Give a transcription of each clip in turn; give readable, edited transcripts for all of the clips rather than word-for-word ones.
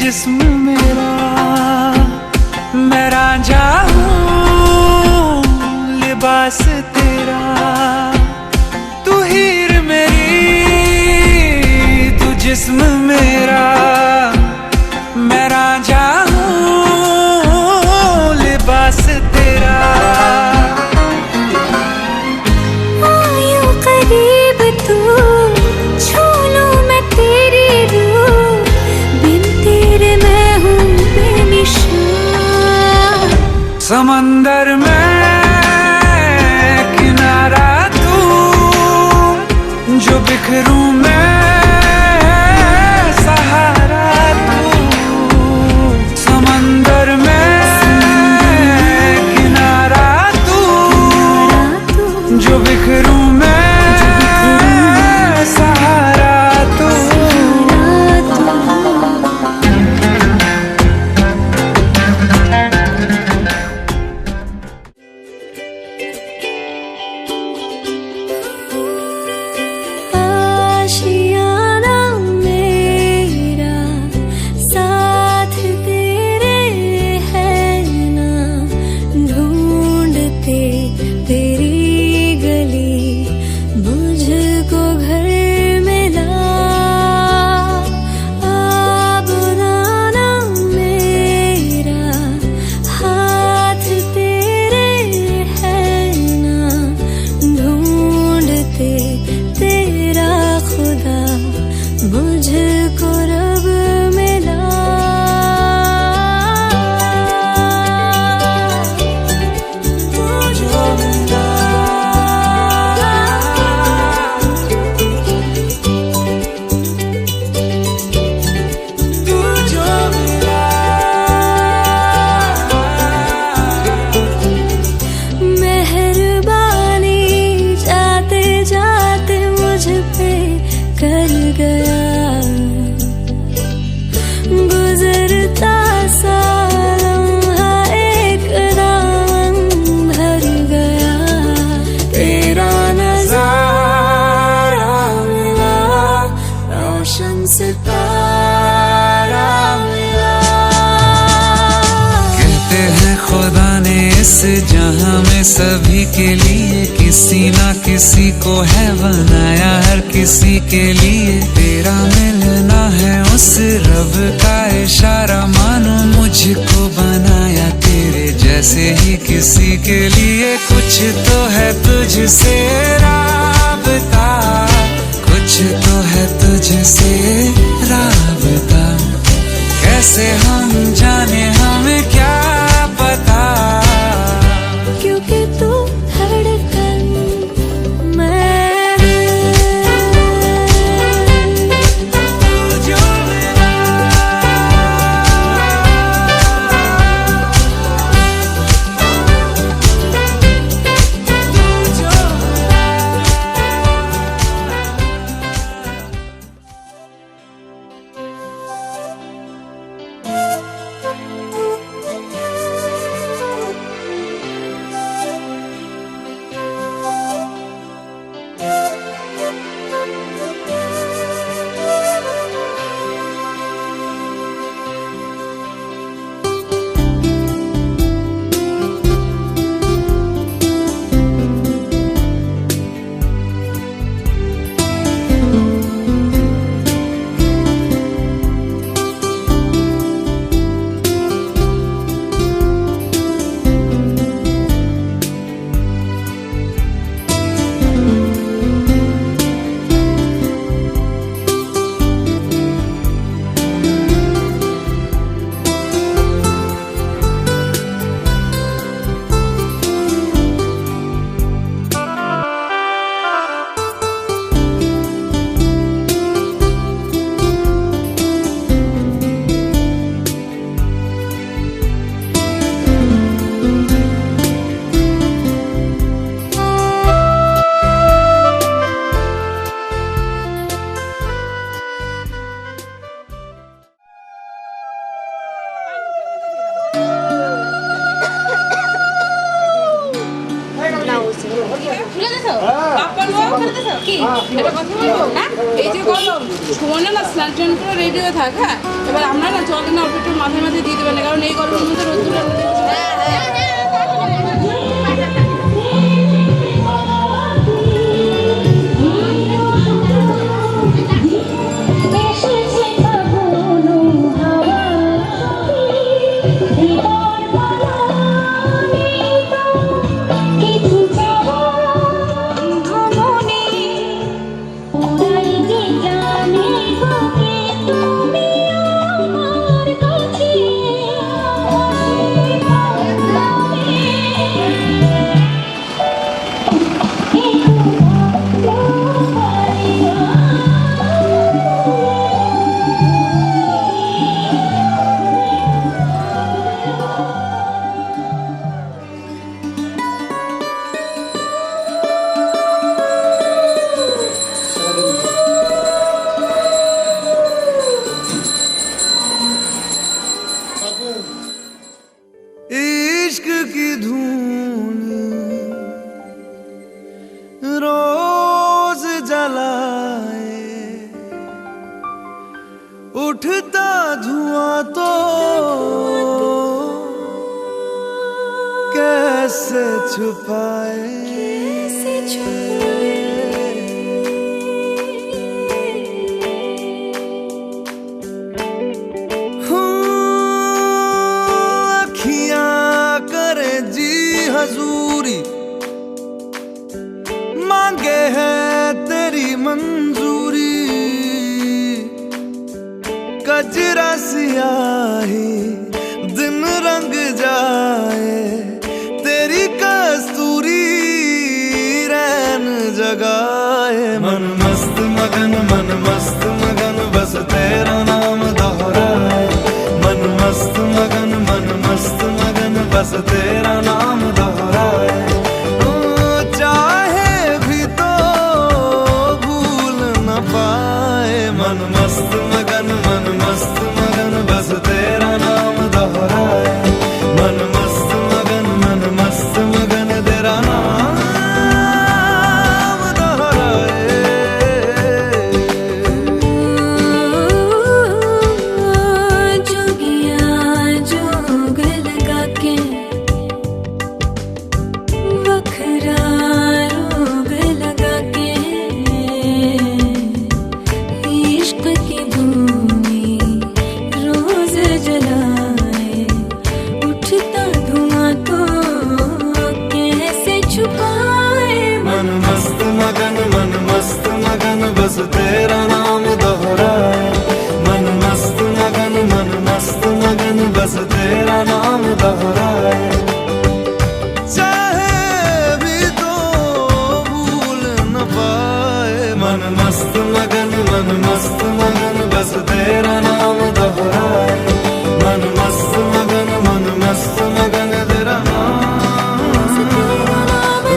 जिस्म मेरा मैं रांझा हूँ लिबास तेरा, तू हीर मेरी तू जिस्म मेरा मैं रांझा हूँ लिबास तेरा। आयो करीब तू छू लूं मैं तेरी रूह, बिन तेरे मैं हूँ बेनिशान। समंदर में किनारा तू, जो बिखरूं मैं सहारा तू। समंदर में किनारा तू, जो बिखरूं मैं सहारा तू। आशियाना मेरा साथ तेरे है ना, ढूंढते तेरी गली मुझको घर मिला। अब नाना मेरा हाथ तेरे है ना, ढूंढते तेरा खुदा मुझको रब मिला। मुझको मिला, तुझको मिला। मेहरबानी जाते जाते मुझ पे कर गया, गुजरता सा लम्हा एक दामन भर गया। तेरा नज़ारा मिला, रोशन सितारा मिला। कहते हैं खुदा ने इस जहां में सभी के लिए किसी ना किसी को है बनाया, हर किसी के लिए तेरा मिलना है उस रब का इशारा। मानो मुझको बनाया तेरे जैसे ही किसी के लिए, कुछ तो है तुझसे राबता, कुछ तो है तुझसे राबता। कैसे हम जाने हमें क्या पता, क्योंकि तू धड़कन मैं जो मिला। কি এটা কথা বলবো হ্যাঁ এই যে কলম সুমনে না স্নান টান করে রেডি হয়ে থাক হ্যাঁ এবার আমরা না চলে না ওটা একটু মাথায় মাথায় দিয়ে দেবেন না কারণ এই গরমের মধ্যে রোদ্দুর इश्क की धून रोज जलाए उठता धुआं तो कैसे छुपाए हजूरी मांगे है तेरी मंजूरी कजरा सियाही दिन रंग जाए तेरी कस्तूरी रैन जगाए मन मस्त मगन बस तेरा नाम दोहराए मन मस्त मगन बस तेरा नाम दोहराए चाहे भी तो भूल न पाए मन मस्त मगन बस तेरा नाम दोहराए मन मस्त मगन तेरा नाम दोहराए जोगिया जोग लगा के वखरा रोग लगा के इश्क की धूनी रोज जलाए उठता धुआं तो कैसे छुपाए मन मस्त मगन बस तेरा नाम दोहराए मन मस्त मगन बस तेरा नाम दोहराए चाहे भी तो भूल न पाए मन मस्त मगन बस तेरा नाम दोहराए मन मस्त मगन तेरा नाम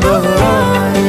दोहराए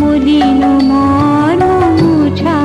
মলিন মন মুছায়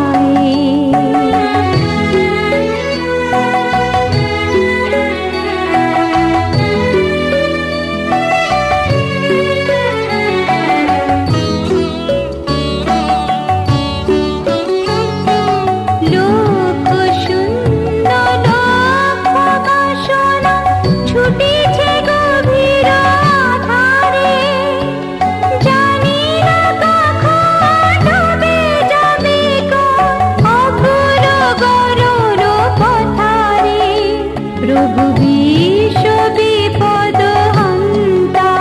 প্রভু বিশ্ব বিপদ হন্তা,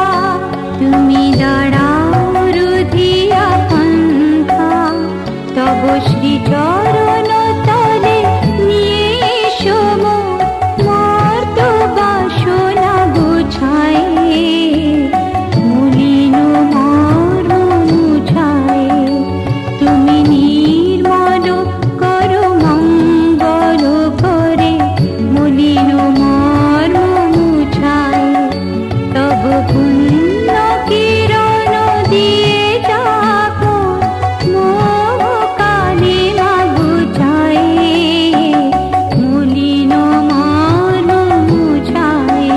তুমি দাঁড়াও রুধিয়া পন্থা, তব শ্রীচরণ তলে নিয়ে এসো মর্ত বাসনা বুঝায়, মলিন মর্ম মুছায়, তুমি নির্মল করো মঙ্গল করে, মলিন মর্ম মুছায়, তব পুণ্য কিরণ দিয়ে যাবো মোহ কালিমা বুঝায়, মলিন মর্ম মুছায়,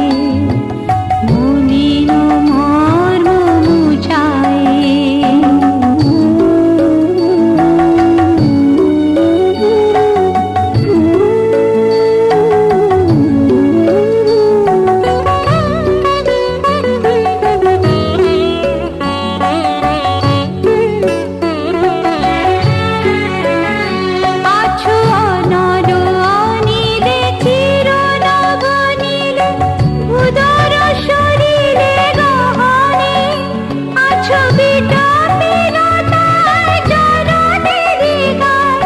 মলিন মর্ম মুছায়। আছো অনর অনিলে চিরনবনীলে, উদর শরীরে গহনে, আছো বিটপিলতায় জননীর গায়,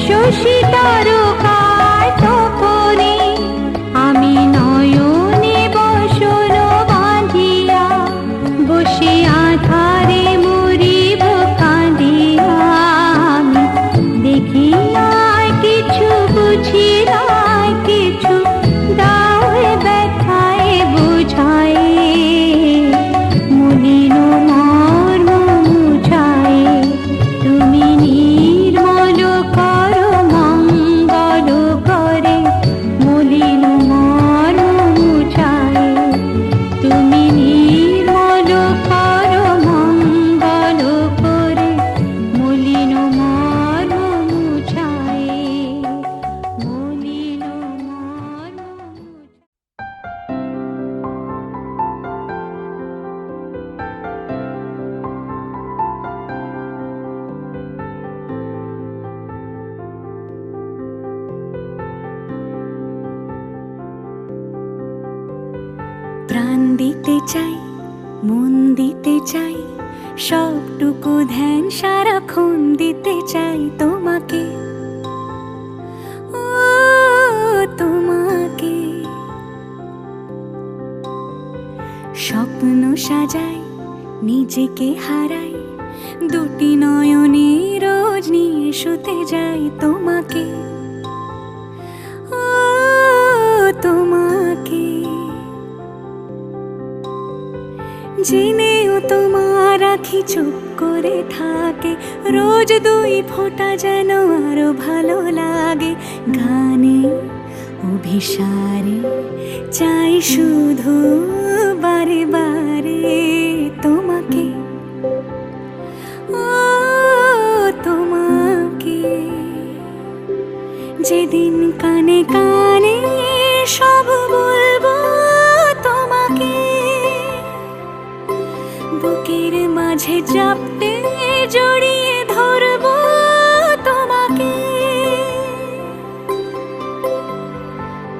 শশী তারকায় তপনে, আমি নয়নে বসন বাঁধিয়া, বসে আধারে মরিব কাঁদিয়া, আমি দেখি নাই কিছু, বুঝি নাই কিছু, দাও এ ব্যথায় বুঝায়, মলিন মর্ম মুছায়, তুমি নির্মল করো মঙ্গল করে, মলিন মর্ম মুছায়, তুমি নির্মল করো মঙ্গল করে, মলিন মর্ম মুছায়, মলিন মর্ম মুছায়। প্রাণ দিতে চাই, মন দিতে চাই, সবটুকু ধ্যান সারাক্ষণ দিতে চাই তোমাকে, ও তোমাকে। স্বপ্ন সাজাই, নিজেকে হারাই, দুটি নয়নে রোজ নিয়ে শুতে যাই তোমাকে, ও তোমাকে। জেনেও তোমার আখি চুপ করে থাকে, রোজ দুই ফোঁটা যেন আরো ভালো লাগে, গানে অভিসারে চাই শুধু বারে বারে তোমাকে, ও তোমাকে। যেদিন কানে কানে সব বলবো তোমাকে, বুকের মাঝে চাপতে জড়িয়ে ধরবো তোমাকে,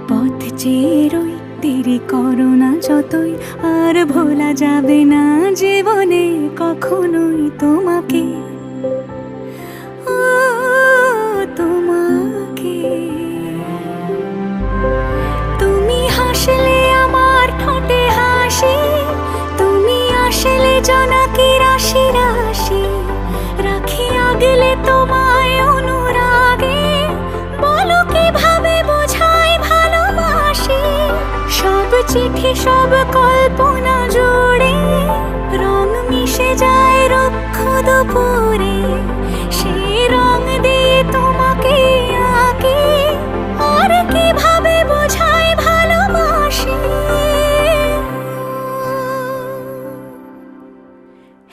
পথ চেয়ে রই, দেরি করো না যতই, আর ভোলা যাবে না জীবনে কখনোই তোমাকে, ও তোমাকে। তুমি হাসলে আমার ঠোঁটে হাসি, তুমি আসলে জোনাকি রাশি রাশি, রাখি আগলে তোমায় অনুরাগে, বলো কিভাবে বোঝাই ভালোবাসি, সব চিঠি সব কল্পনা জুড়ে রং মিশে যায় রুক্ষ দুপুরে, সেই রং দিয়ে তোমাকে আঁকি, আর কিভাবে বোঝাই ভালোবাসি।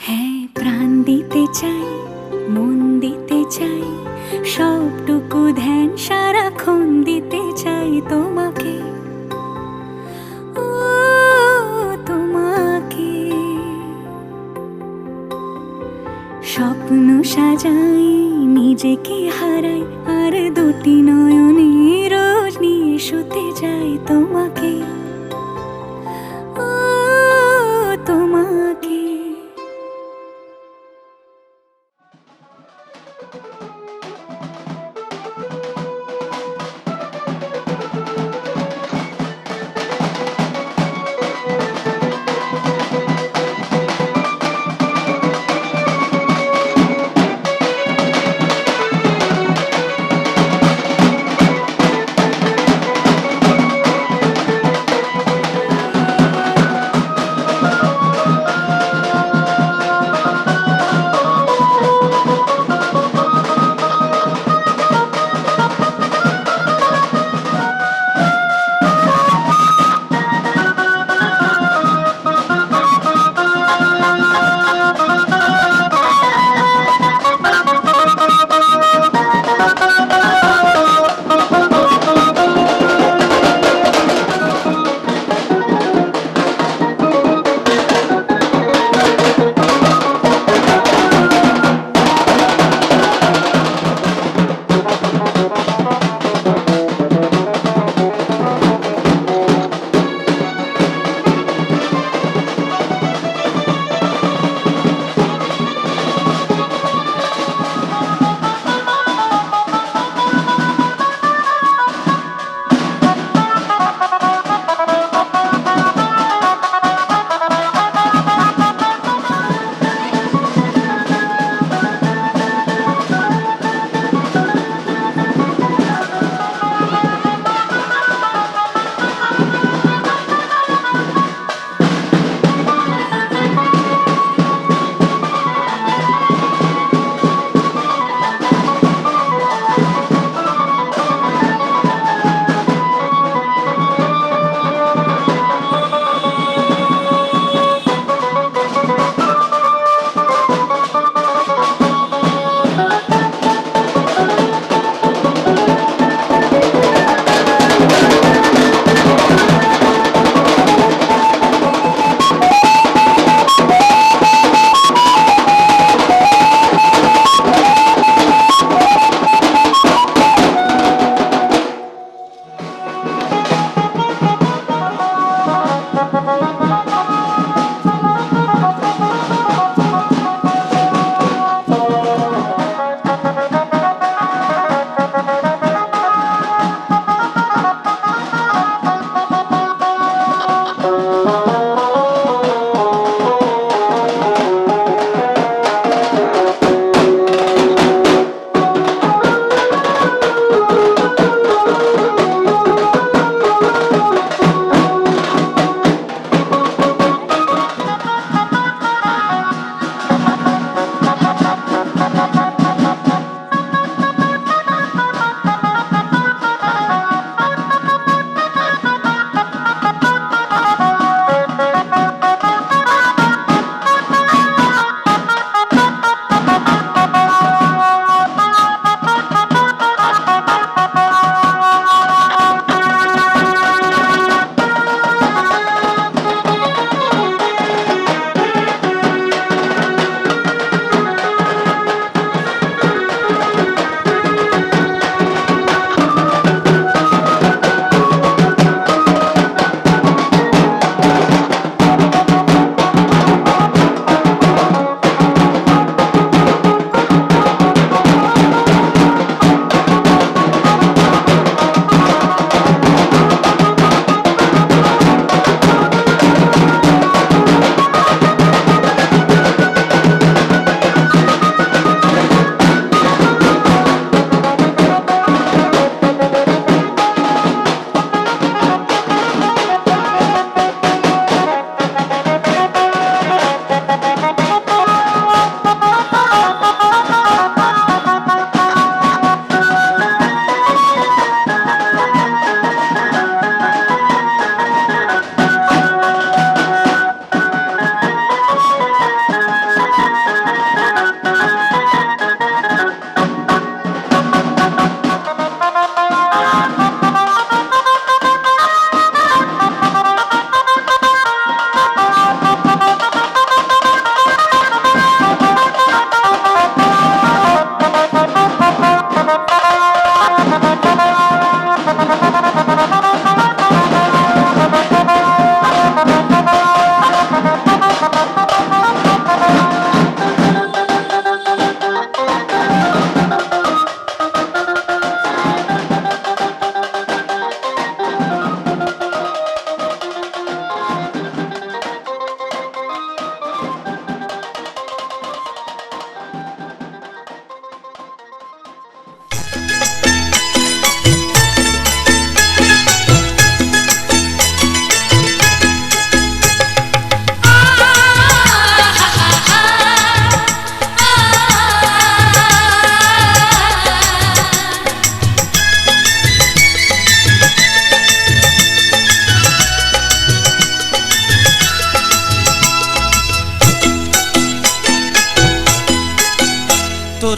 হ্যাঁ, প্রাণ দিতে চাই, মন দিতে চাই, সবটুকু ধ্যান সারাক্ষণ দিতে চাই তোমাকে, ও তোমাকে। স্বপ্ন সাজাই, নিজেকে হারাই, আর দুটি নয়নে রোজ নিয়ে শুতে যাই তোমাকে।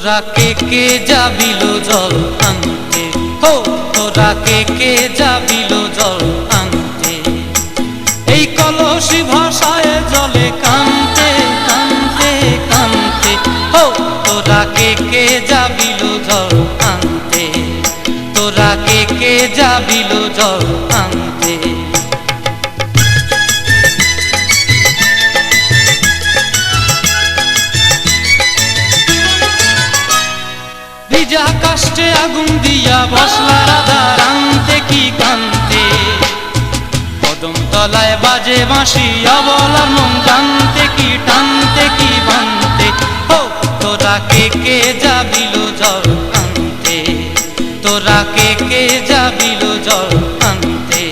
তোরা কে যাবিল জল আনতে, হো তোরা কে যাবিল জল আনতে, এই কলসি ভাষায় জলে কানতে কানতে কানতে, হো তোরা কে যাবিল জল আনতে, তোরা কে যাবিল জল আনতে। ভিজা কাষ্টে আগুন দিয়া বসলা রাধা রানতে কি কানতে, কদম তলায় বাজে বাঁশি অবলার মন জানতে কি টানতে কি বানতে, হো তোরা কে যাবিল জল আনতে, তোরা কে যাবিল জল আনতে।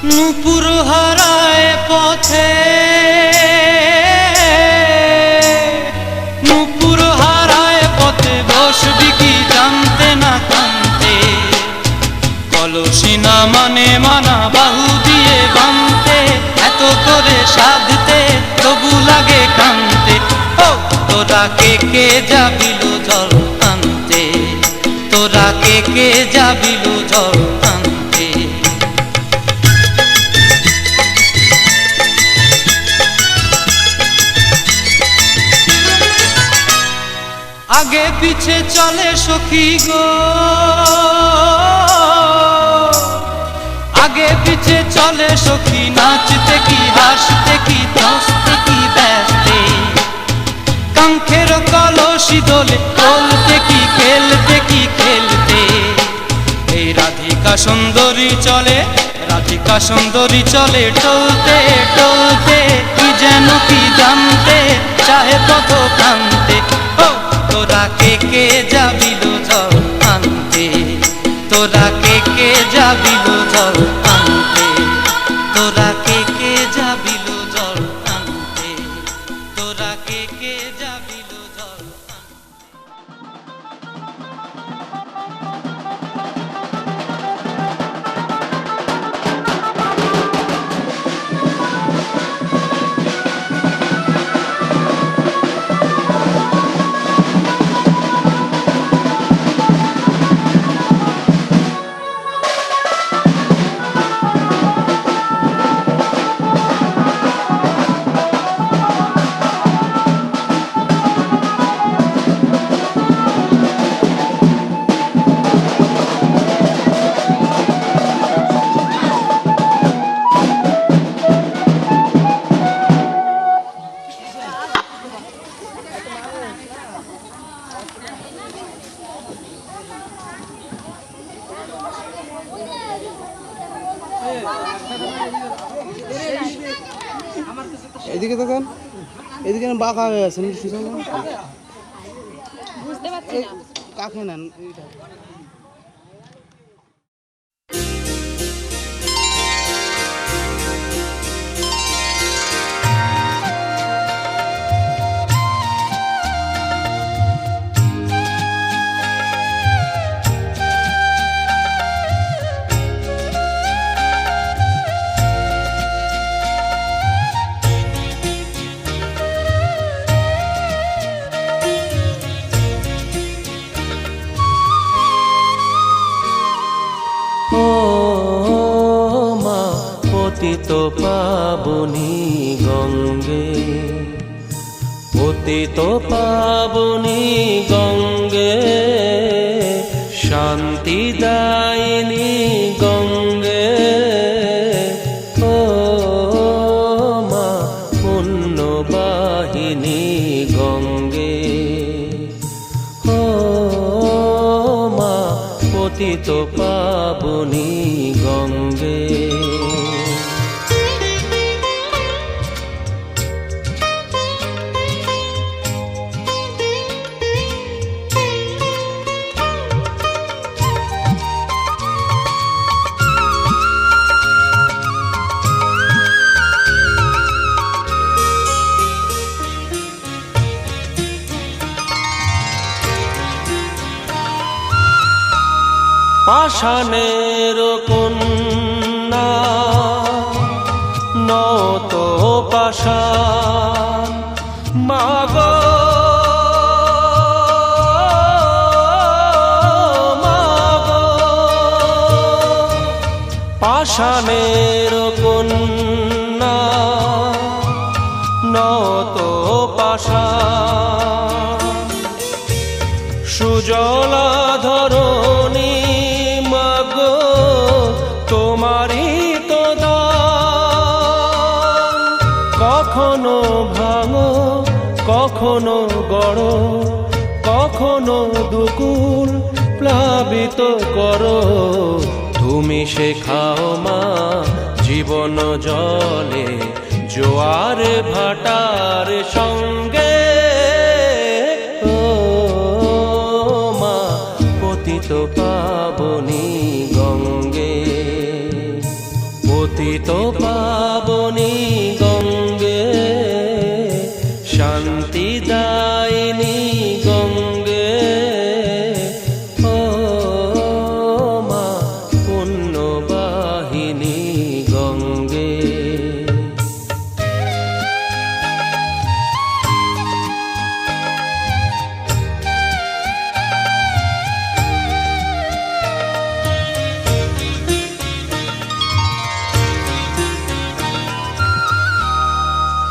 নূপুর হারায় পথে, নূপুর হারায় পথে বসবি কি জানতে না কানতে, কলসি না মানে মানা বাহু দিয়ে বানতে, এত করে সাধতে তবু লাগে কানতে, ও তোরা কে যাবিল জল আনতে, তোরা কে যাবিল জল আনতে। আগে পিছে চলে সখী গো, আগে পিছে চলে সখী, নাচতে কি হাসতে কি হাসতে কি ব্যস্তে, কাঙ্ক্ষের কলসি দোলে বলতে কি খেলতে কি খেলতে, এই রাধিকা সুন্দরী চলে, রাধিকা সুন্দরী চলে টলতে টলতে, কি যেন কি জানতে চাহে পথ কান্তে, ও তোরা কে যাবিল জল আনতে, তোরা কে যাবিল জল আনতে, তোরা কে যাবিল জল আনতে, তোরা কে যাবিল জল আনতে। এদিকে দেখেন, এদিকে বাঁকা হয়ে আছে, বুঝতে পারছি না কাকে নেন এইটা। পতিত পাবনী গঙ্গে, পতিত পাবনী গঙ্গে, শান্তি দায়িনী গঙ্গে, ও মা পুণ্যবাহিনী গঙ্গে, ও মা পতিত পাবনী গঙ্গে। পাষাণের কন্যা নত পাষাণ মাগো পাষাণের কন্যা নত পাষাণ সুজলা ধরণী মাগো তোমারই তো দান কখনো ভাঙো কখনো গড় কখনো দুকুল প্লাবিত করো তুমি শেখাও মা জীবন জলে জোয়ার ভাটার সঙ্গে ও মা পতিত পাবনী গঙ্গে পতিত পাবনী গঙ্গে শান্তি দায়িনী গঙ্গে ও মা পুণ্যবাহিনী গঙ্গে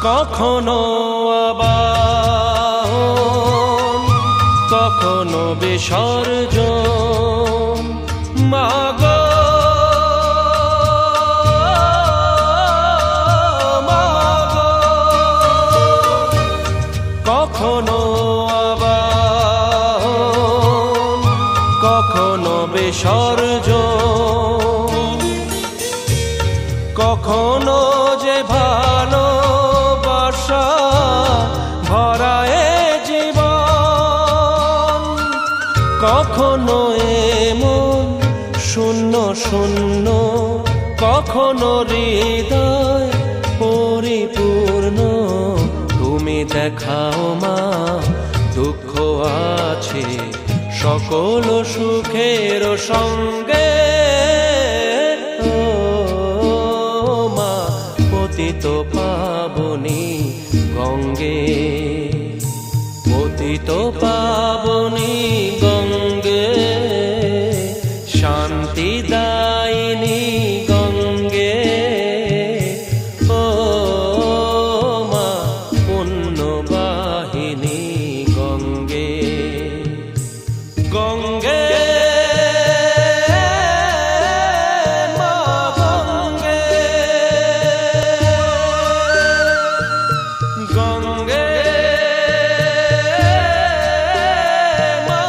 কখনো আবাহন কখনো বিসর্জন মাগো মাগো কখনো আবাহন কখনো বিসর্জন কখনো যে ভালোবাসা ভরায় জীবন কখনো এমন শূন্য শূন্য কখনো হৃদয় পরিপূর্ণ তুমি দেখাও মা দুঃখ আছে সকল সুখের সঙ্গে ও মা পতিত পাবনী গঙ্গে পতিত পাবনী গঙ্গে শান্তি দায়িনী গঙ্গে ও মা পুণ্যবাহিনী গঙ্গে গঙ্গে মা গঙ্গে গঙ্গে মা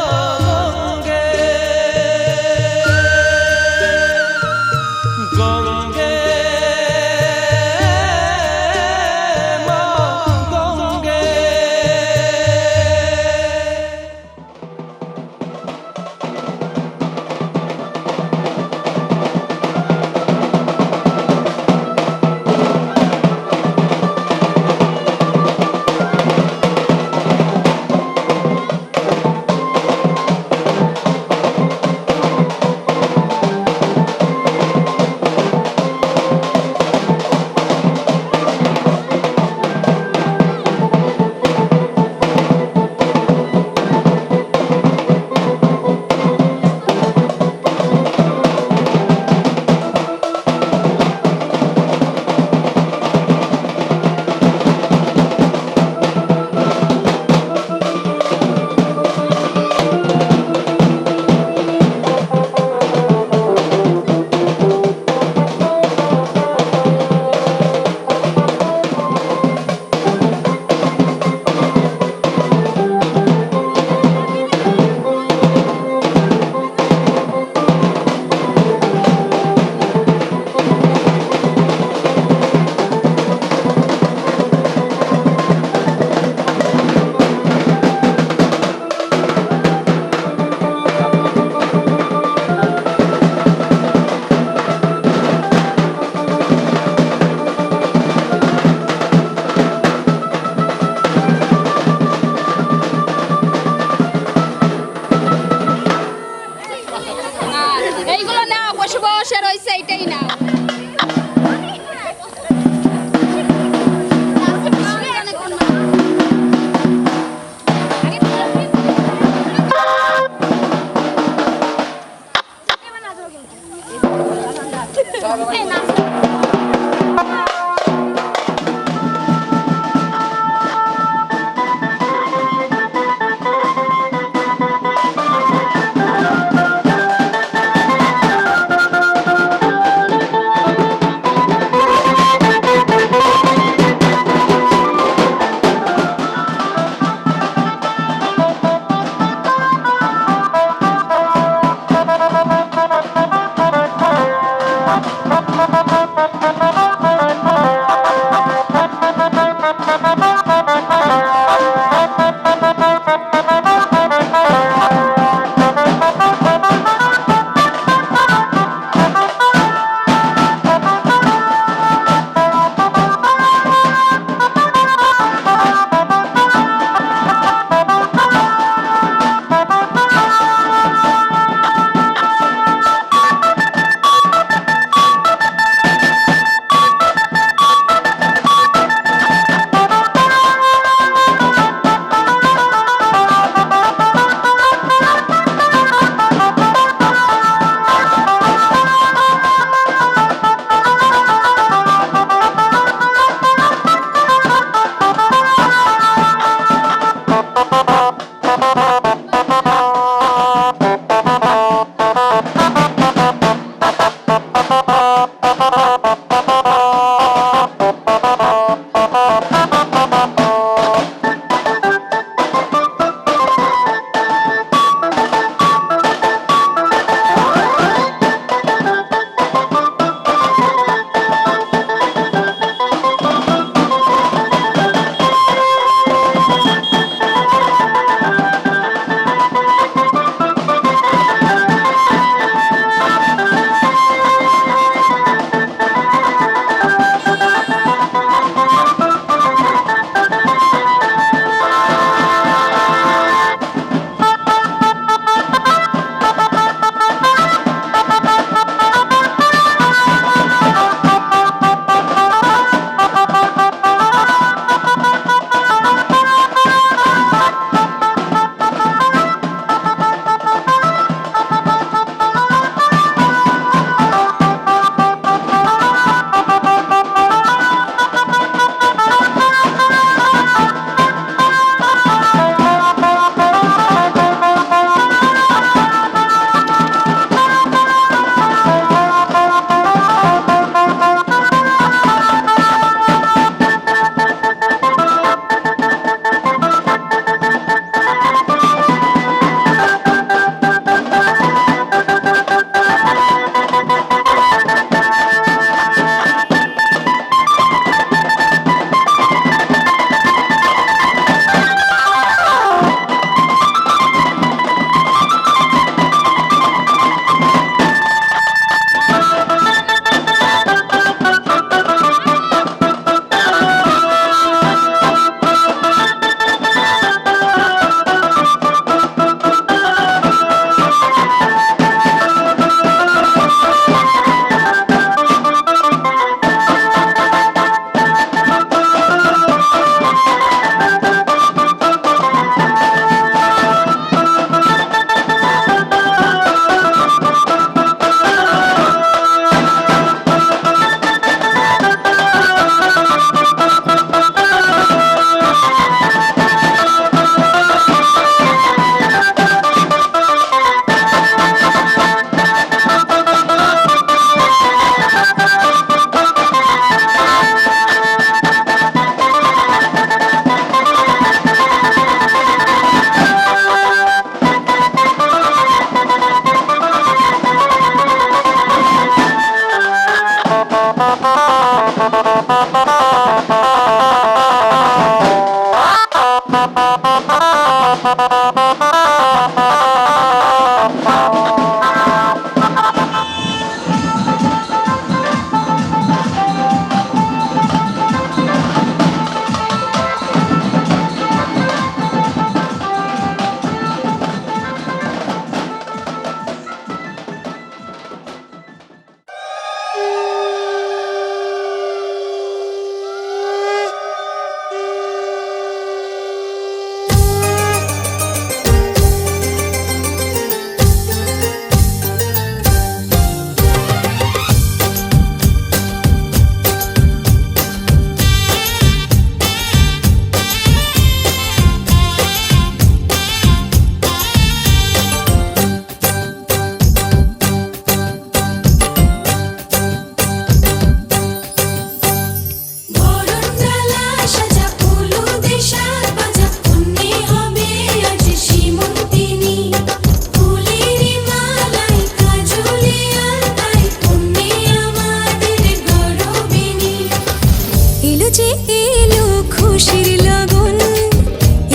খুশির লগন,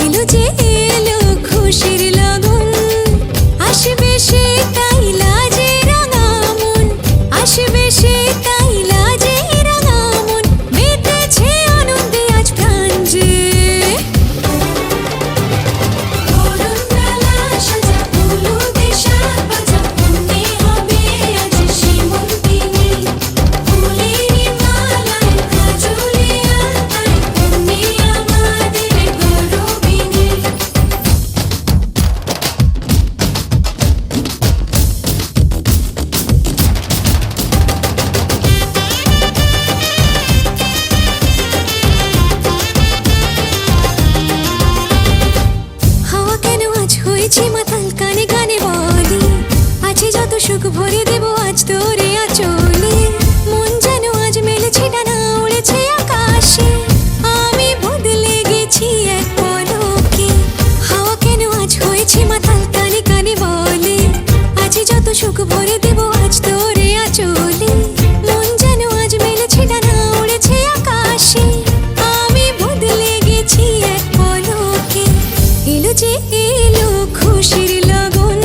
এলো যে এলো খুশির লগন। আসবে সে তাই লাজে রাঙা মন, আসবে সে তাই লাজে রাঙা মন। মেতেছে আনন্দে আজ প্রাণ যে। বরণডালা সাজা হলুদে সাজ বাজা, মনে হবে আজ সীমন্তিনী। ফুলেরই মালায় কাজলে আলতায়, তুমি আমাদের গৌরবিনী। হাওয়া কেন আজ হয়েছে মাতাল, কানে কানে বলি আছে যত সুখ ভরে দেব আজ তোরে আঁচলে। মন যেন আজ মেলেছে ডানা, উড়েছে আকাশে, আমি বদলে গেছি এক পলকে। হাওয়া কেন আজ হয়েছে মাতাল, কানে কানে বলে আছে যত সুখ ভরে দেব আজ তোরে আঁচলে। মন যেন আজ মেলেছে ডানা, উড়েছে আকাশে, আমি বদলে গেছি এক পলকে। এলো যে এলো খুশির লগন,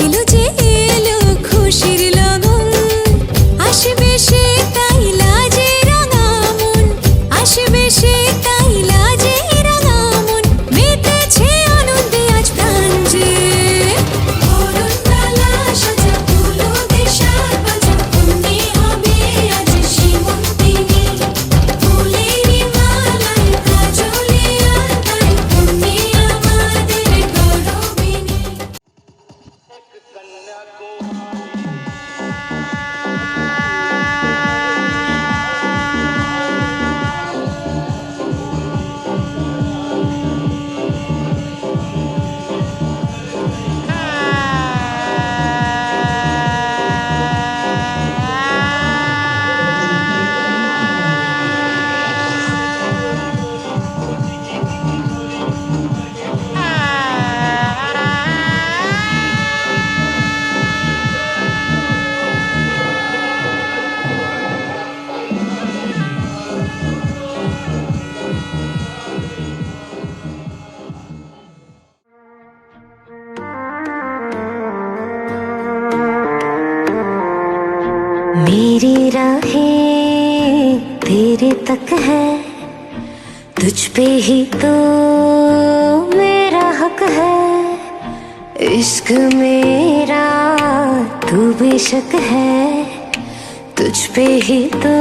এলো যে এলো খুশির লগন। আসবে সে তাই লাজে রাঙা মন, আসবে সে তাই লাজে রাঙা মন। মেতেছে আনন্দে আজ প্রাণ যে। বরণডালা সাজা হলুদে সাজ বাজা, মনে হবে আজ সীমন্তিনী। ফুলেরই মালায় কাজলে আলতায়, তুমি আমাদের গৌরবিনী। मेरी राहें तेरे तक है, तुझ पे ही तो मेरा हक है। इश्क मेरा तू बेशक है, तुझ पे ही तो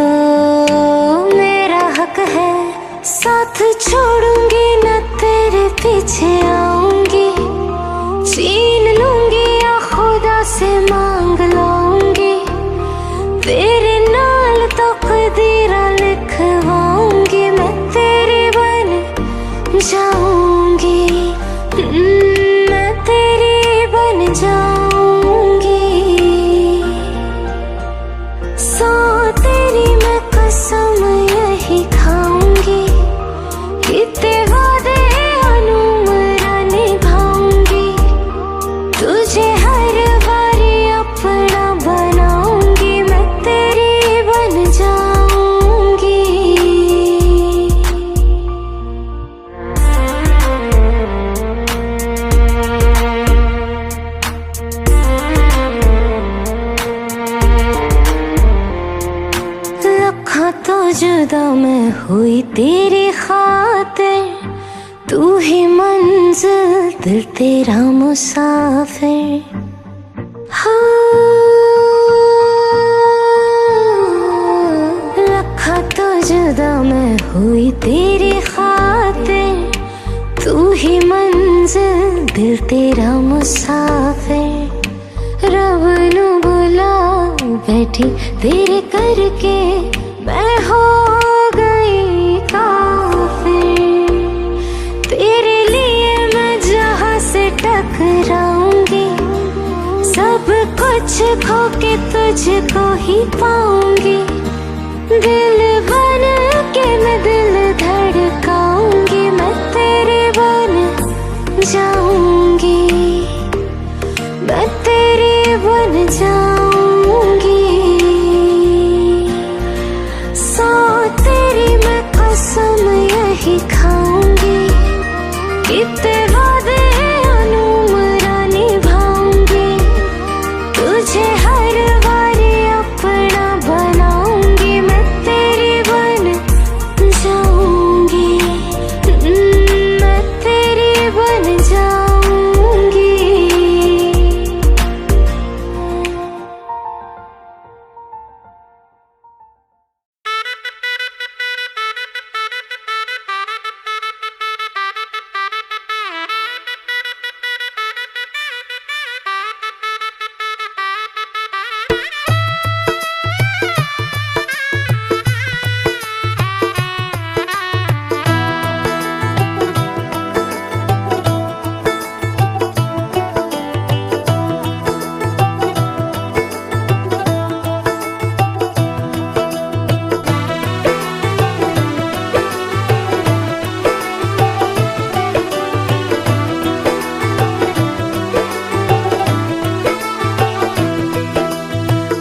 मेरा हक है। साथ छोड़ूंगी न तेरे पीछे आऊंगी, छीन लूंगी या खुदा से मांग लाऊंगी। तेरे नाल तकदीरा लिखवाऊंगी, मैं तेरी बन जाऊंगी, मैं तेरी बन जाऊंगी। सौ तेरी मैं कसम यही खाऊंगी, कितने वादे अनुमरा निभाऊंगी। तुझे हर बारी अपना बनाऊंगी, मैं तेरी बन जाऊंगी। लखा तो जुदा मैं हुई तेरी खातिर, तू ही मंजिल दिल तेरा मुसाफिर। लखा तो जुदा मैं हुई तेरी खातिर, तू ही मंजिल दिल तेरा मुसाफिर। रब नू बुला बैठी तेरे करके, मैं हो गई काफिर। तेरे लिए मैं जहाँ से टकराऊंगी, सब कुछ खो के तुझको ही पाऊंगी। दिल बन के मैं दिल धड़काऊंगी, मैं तेरे बन जाऊंगी, मैं तेरी बन जाऊंगी। सौ तेरी मैं कसम यही ही खाऊंगी, कितने वादे अनुमरा निभाऊंगी, तुझे हर बारी अपना बनाऊंगी, मैं तेरी बन जाऊंगी, मैं तेरी बन जाऊंगी।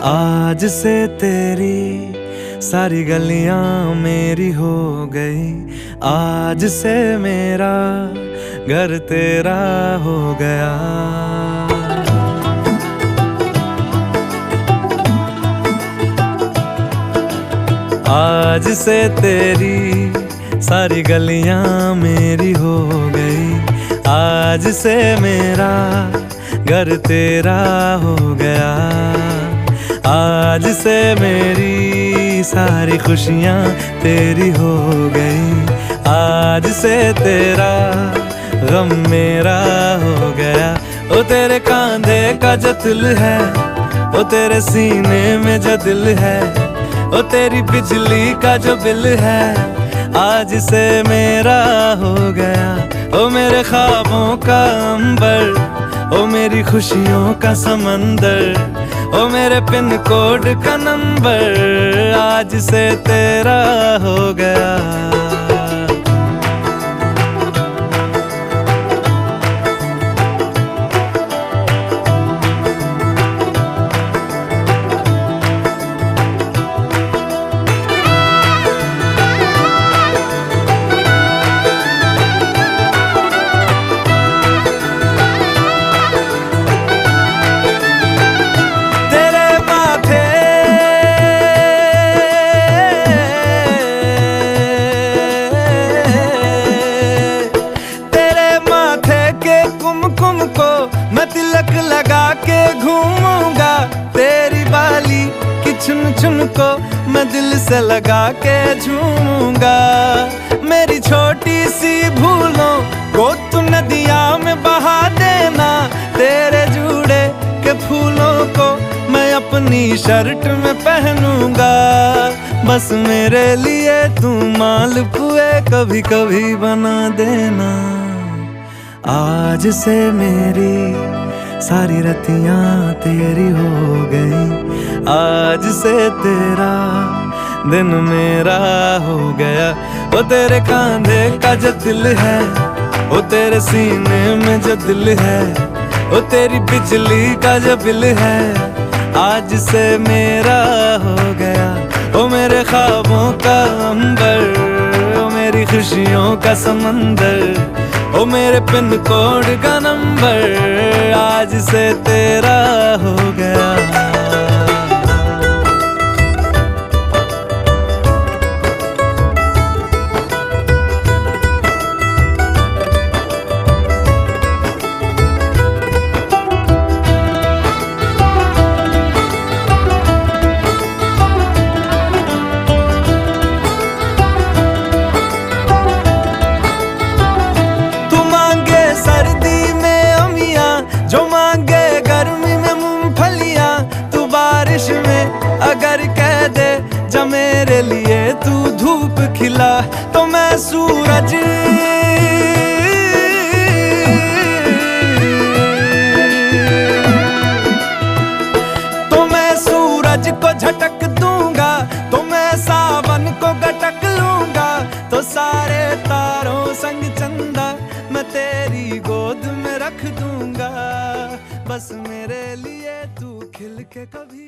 आज से तेरी सारी गलियां मेरी हो गई, आज से मेरा घर तेरा हो गया। आज से तेरी सारी गलियां मेरी हो गई, आज से मेरा घर तेरा हो गया। आज से मेरी सारी खुशियाँ तेरी हो गई, आज से तेरा गम मेरा हो गया। ओ तेरे कांधे का जो दिल है, ओ तेरे सीने में जो दिल है, ओ तेरी बिजली का जो बिल है, आज से मेरा हो गया। ओ मेरे ख्वाबों का अंबर, ओ मेरी खुशियों का समंदर, ओ मेरे पिन कोड का नंबर, आज से तेरा हो गया। चुन को मैं दिल से लगा के झूमूंगा, मेरी छोटी सी भूलों को तू नदिया में बहा देना, तेरे जुड़े के फूलों को मैं अपनी शर्ट में पहनूंगा, बस मेरे लिए तू मालपुए कभी कभी बना देना। आज से मेरी सारी रतियां तेरी हो गई, आज से तेरा दिन मेरा हो गया। ओ तेरे कांधे का जो दिल है, ओ तेरे सीने में जो दिल है, ओ तेरी बिजली का जो बिल है, आज से मेरा हो गया। ओ मेरे ख्वाबों का अंबर, ओ मेरी खुशियों का समंदर, ओ मेरे पिन कोड का नंबर, आज से तेरा हो गया। अगर कह दे जा मेरे लिए तू धूप खिला, तो मैं सूरज को झटक दूंगा, तो मैं सावन को गटक लूंगा, तो सारे तारों संग चंदा मैं तेरी गोद में रख दूंगा, बस मेरे लिए तू खिल के कभी।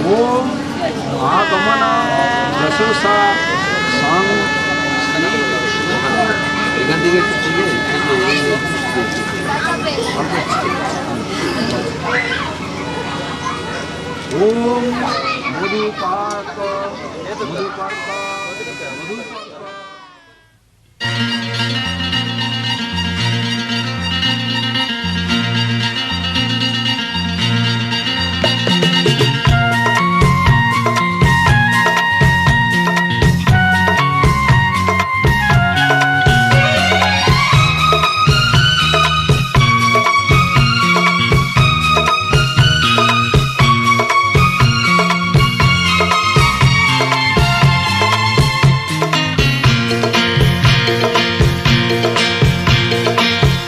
ওম আগমন যশোসা সং এখান থেকে একটু চিনে ওম মধুপাক মধুপাক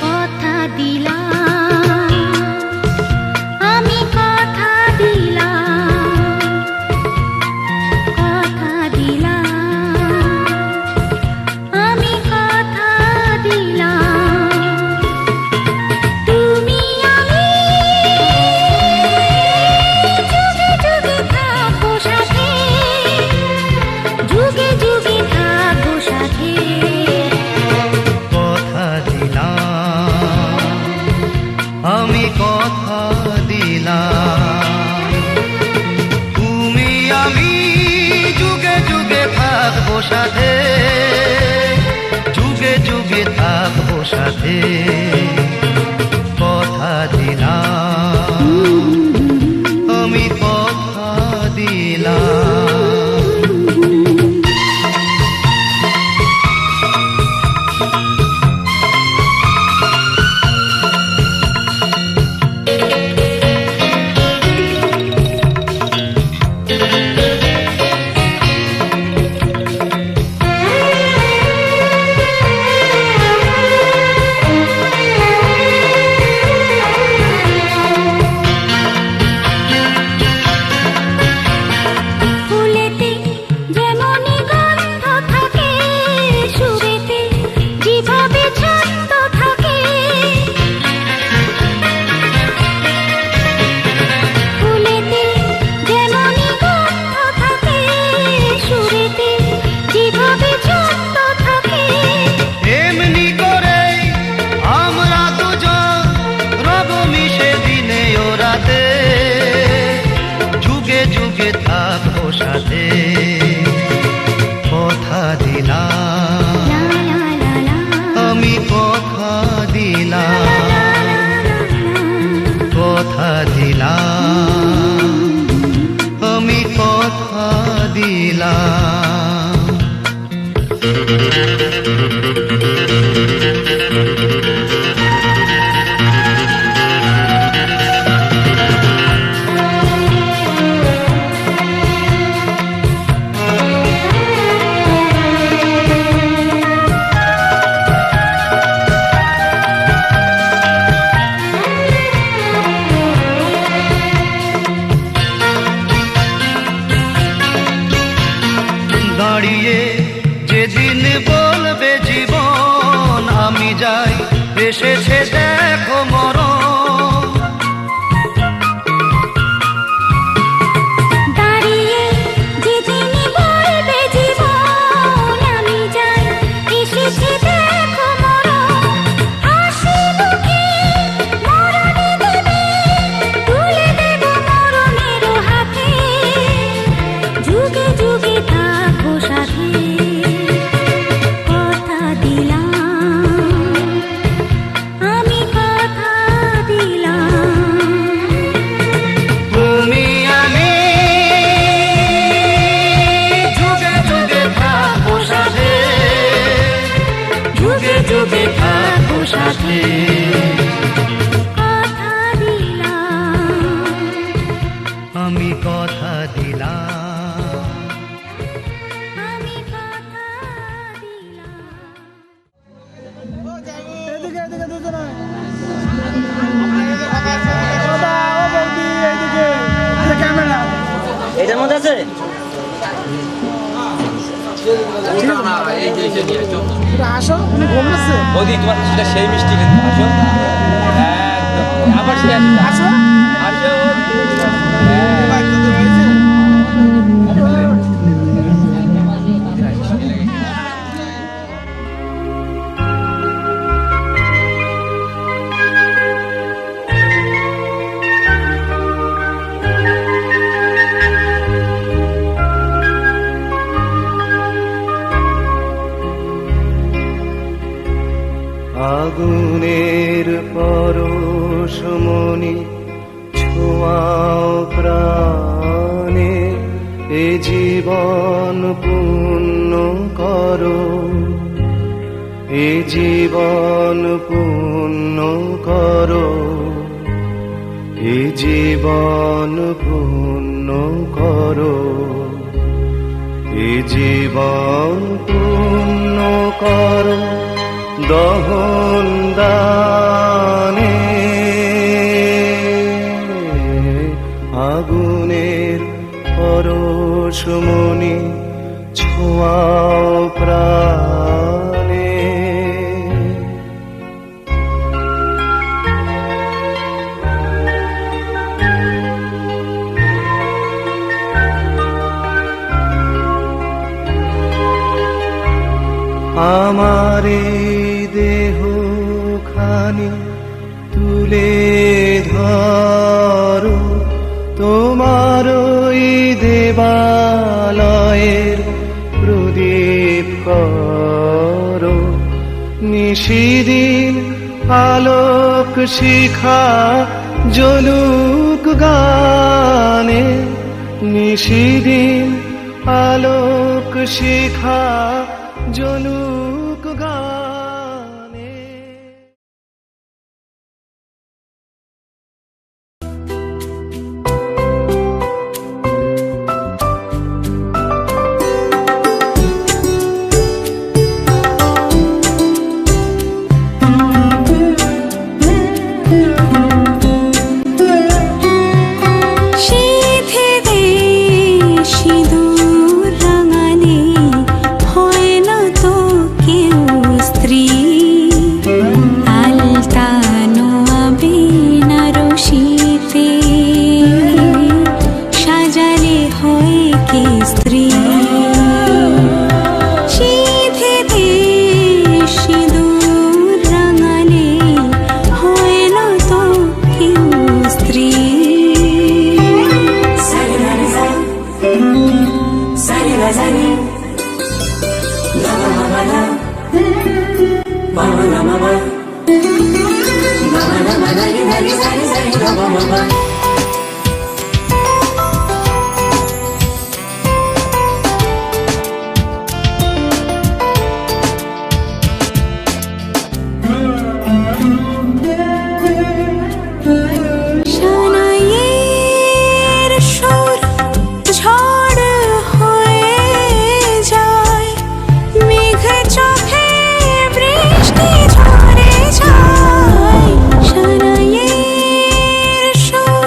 কথা দিলাম আমি কথা দিলাম কথা দিলাম আমি কথা দিলাম তুমি আমি যুগে যুগে থাকবো সাথে যুগে যুগে থাকবো সাথে কথা দিলাম আমি কথা দিলাম তুমি আমি যুগে যুগে থাকবো সাথে যুগে যুগে থাকবো সাথে কথা দিলাম আমি কথা দিলাম ফুলেতে যেমনই গন্ধ থাকে সুরেতে যেভাবে ছন্দ থাকে ফুলেতে যেমনই গন্ধ থাকে সুরেতে যেভাবে ছন্দ থাকে এমনি করে আমরা দুজন রব মিশে দিনে ও রাতে যুগে যুগে থাকবো সাথে কথা দিলাম লা লা লা আমি কথা দিলাম কথা দিলাম আমি কথা দিলাম দাঁড়িয়ে যেদিন বলবে জীবন আমি যাই এসেছে দেখো মরণ দাঁড়িয়ে যেদিনই বলবে জীবন আমি যাই এসেছে দেখো মরণ হাসি মুখে মরণে দেবে তুলে দেব মরণের হাতে যুগে যুগে থাকবো সাথে কথা দিলাম আমি কথা দিলাম তুমি আমি যুগে যুগে থাকবো সাথে যুগে যুগে থাকবো সাথে কথা দিলাম আমি কথা দিলাম আমি কথা দিলাম এদিকে এদিকে দুজনে দাদা ও বৌদি এইদিকে ক্যামেরা এটার মধ্যে আছে আসো তুমি ঘুমাচ্ছে বৌদি তোমার সেটা সেই মিষ্টি কিন্তু আসো একদম আবার সে আসো আসো আসো ভাই তো হয়েছে আগুনের পরশমণি ছোঁয়াও প্রাণে, এ জীবন পূর্ণ করো, এ জীবন পূর্ণ করো, এ জীবন পূর্ণ করো, এ জীবন পূর্ণ করো দহন দানে। আগুনের পরশমণি ছোঁয়াও প্রাণে। আমার এই দেহ খানি তুলে ধরো, তোমার ওই দেবালয়ের প্রদীপ করো। নিশিদিন আলোক শিখা জ্বলুক গানে, নিশিদিন আলোক শিখা জ্বলুক গানে। শোর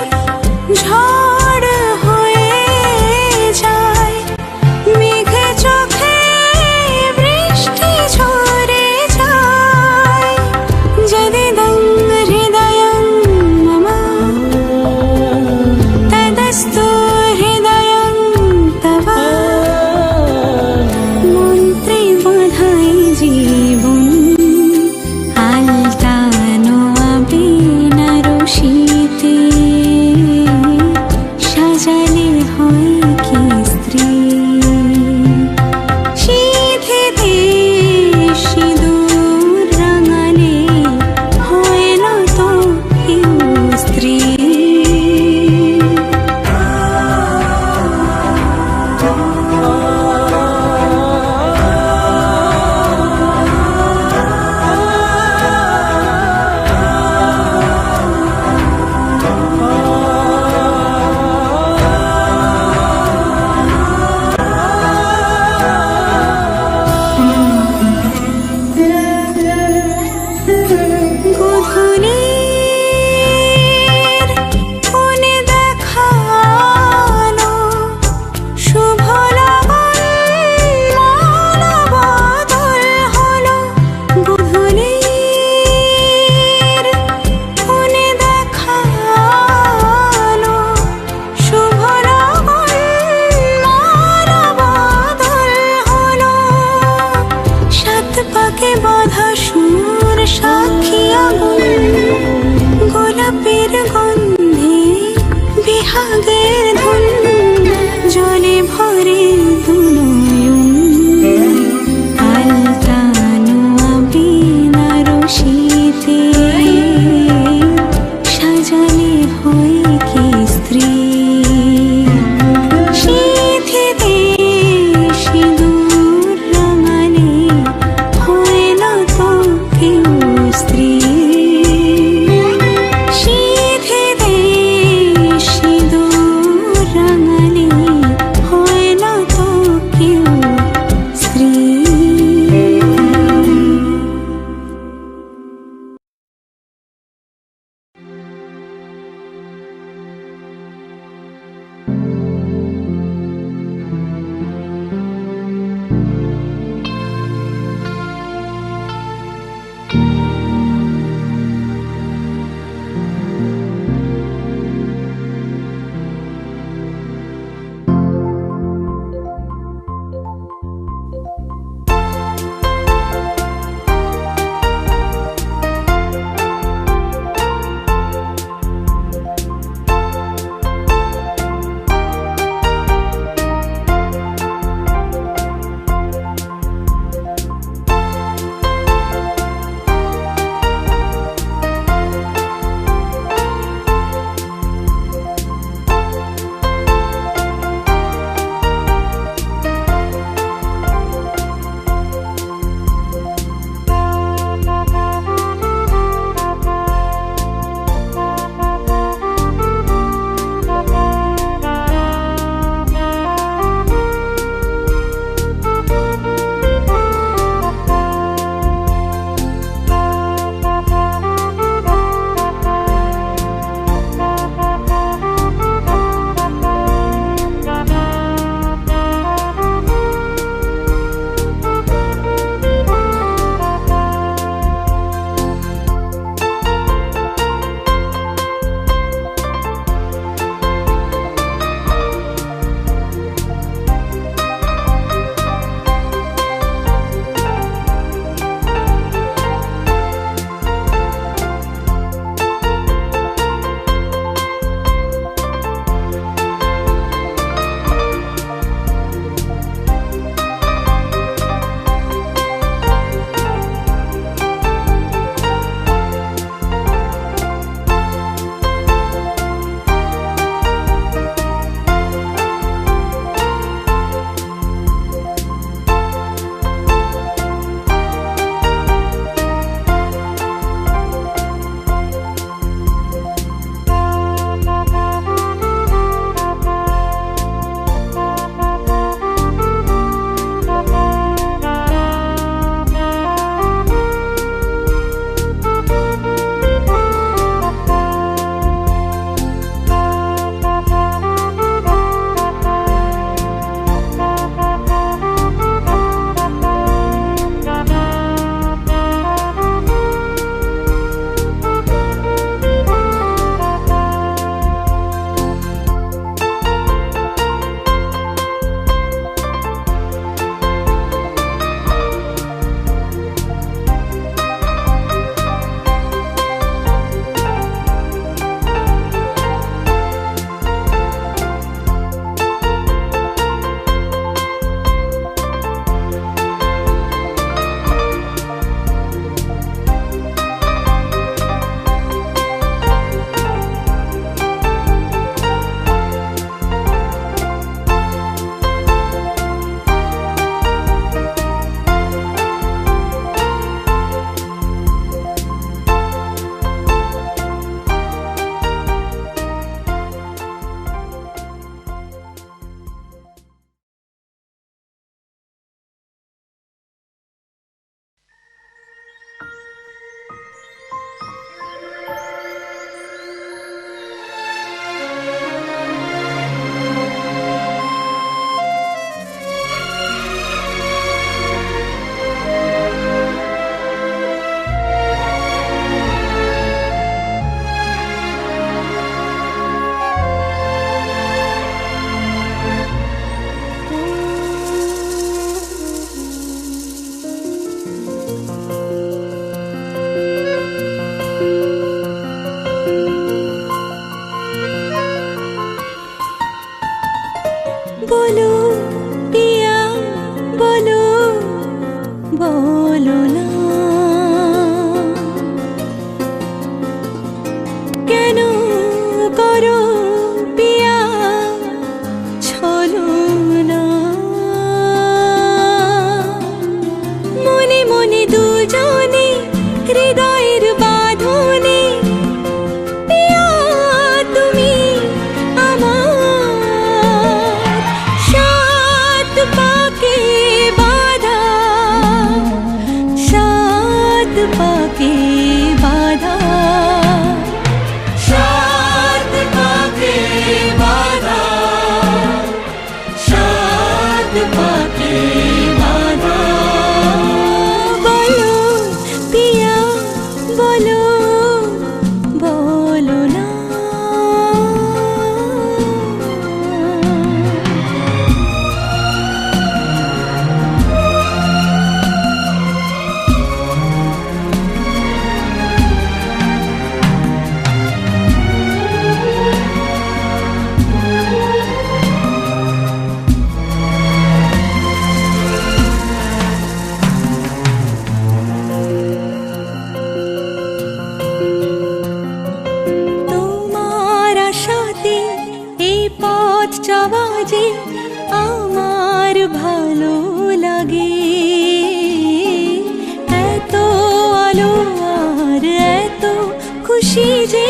হাসি যে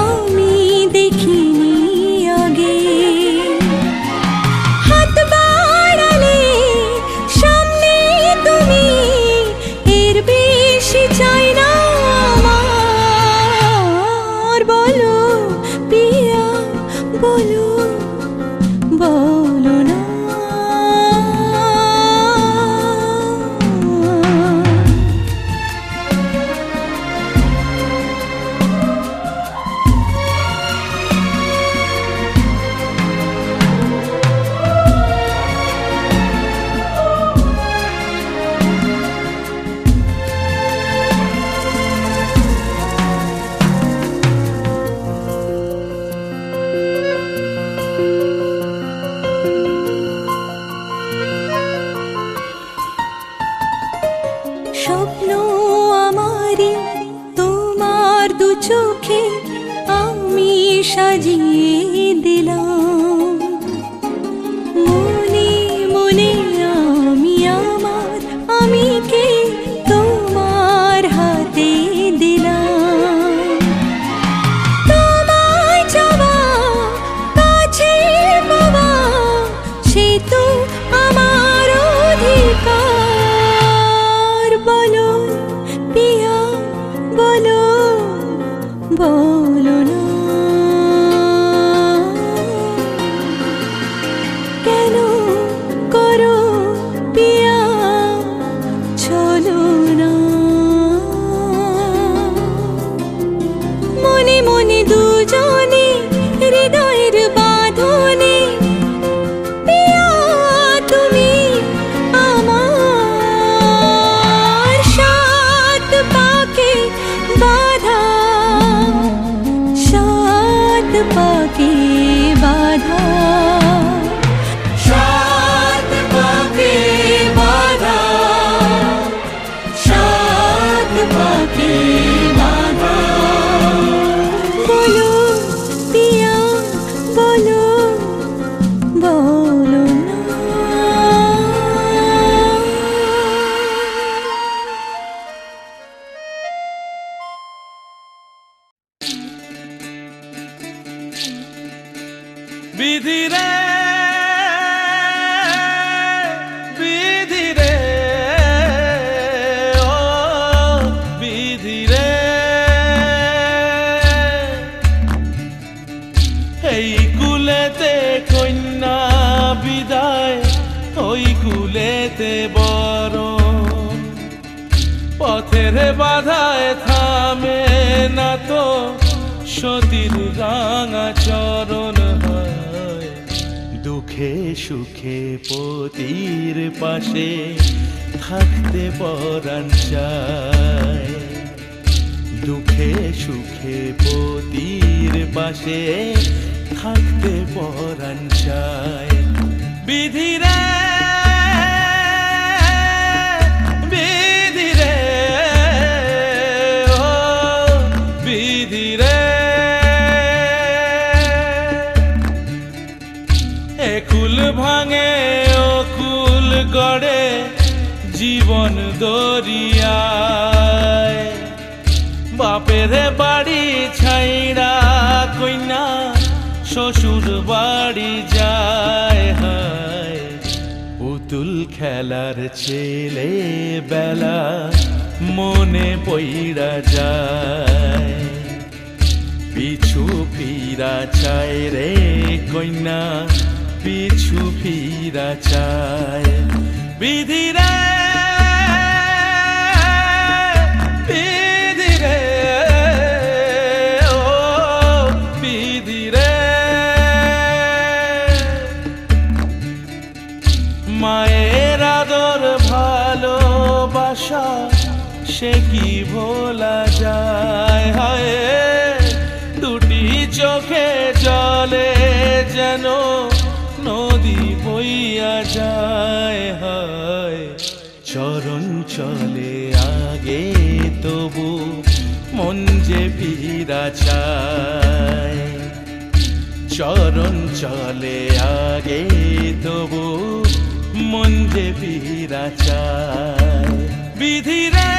আমি দেখিনি আগে। হাত বাড়ালে সামনে তুমি, এর বেশি চাই না আমার। বলো পিয়া বলো, বলো না। স্বপ্ন আমারি তোমার দু চোখে আমি সাজিয়ে দিলাম। মনে মনে আমি আমার আমিকে তোমার হাতে দিলাম। তোমায় চাওয়া কাছে পাওয়া সে তো আমার অধিকার। বলো পিয়া বলো, বলো না। কেন করো পিয়া চলো না। মনে মনে দুজনে হৃদয়ের বাঁধনে পিয়া তুমি আমার। সাত পাকে বাঁধা, সাত পাকে বাঁধা, সাত পাকে বাঁধা, সাত পাকে বাঁধা। বলো পিয়া বলো, বলো না। বিধি রে বিধি রে ও বিধি রে, এই কুলেতে কন্যা বিদায়, ওই কুলেতে বরণ। পথের বাধায় থামে না তো সতীর রাঙা চরণ। হয় দুঃখে সুখে পতির পাশে থাকতে পরাণ চায়। দুঃখে সুখে পতির পাশে থাকতে পরাণ চায়। বিধি রে বিধি রে ও বিধি রে, একুল ভাঙে অকুল গড়ে জীবন দরিয়ায়। বাপের বাড়ি ছাইড়া কইনা শ্বশুর বাড়ি যায়। হায় পুতুল খেলার ছেলে বেলা মনে পইড়া যায়। পিছু ফিরা চায় রে কন্যা, পিছু ফিরা চায়। বিধি রে বিধি রে ও বিধি রে, মায়ের আদর ভালোবাসা সে কি ভোলা যায়। হায় দুটি চোখে জলে যেন নদী বইয়া যায়। হায় চরণ চলে আগে তবু মন যে ফিরা চায়। চরণ চলে আগে তবু মন যে ফিরা চায়। বিধি রে